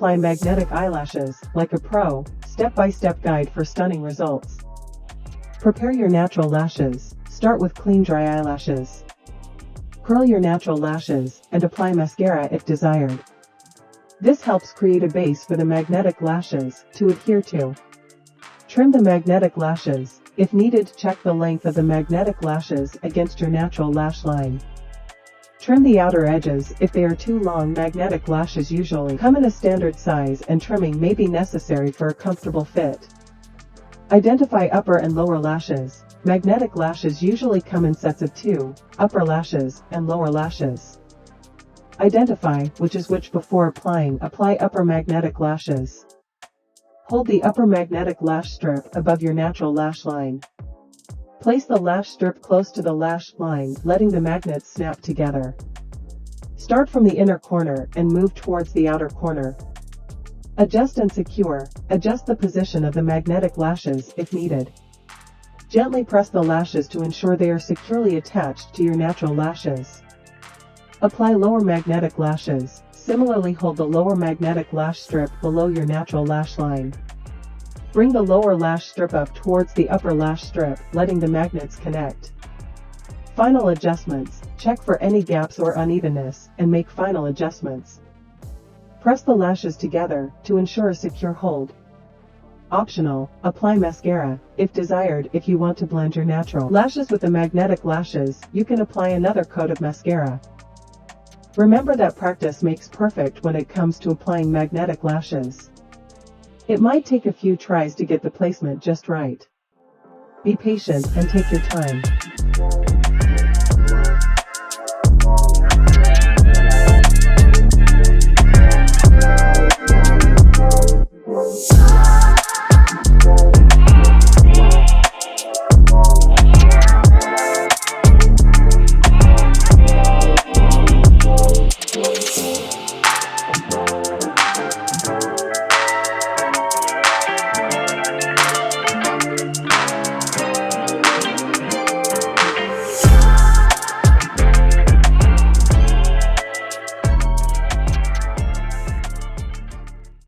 apply magnetic eyelashes, like a pro, step-by-step guide for stunning results. Prepare your natural lashes. Start with clean dry eyelashes. Curl your natural lashes, and apply mascara if desired. This helps create a base for the magnetic lashes to adhere to. Trim the magnetic lashes. If needed, check the length of the magnetic lashes against your natural lash line. Trim the outer edges. If they are too long, magnetic lashes usually come in a standard size and trimming may be necessary for a comfortable fit. Identify upper and lower lashes. Magnetic lashes usually come in sets of 2, upper lashes and lower lashes. Identify which is which before applying. Apply upper magnetic lashes. Hold the upper magnetic lash strip above your natural lash line. Place the lash strip close to the lash line, letting the magnets snap together. Start from the inner corner and move towards the outer corner. Adjust and secure. Adjust the position of the magnetic lashes if needed. Gently press the lashes to ensure they are securely attached to your natural lashes. Apply lower magnetic lashes. Similarly, hold the lower magnetic lash strip below your natural lash line. Bring the lower lash strip up towards the upper lash strip, letting the magnets connect. Final adjustments. Check for any gaps or unevenness, and make final adjustments. Press the lashes together to ensure a secure hold. Optional, apply mascara, if desired. If you want to blend your natural lashes with the magnetic lashes, you can apply another coat of mascara. Remember that practice makes perfect when it comes to applying magnetic lashes. It might take a few tries to get the placement just right. Be patient and take your time.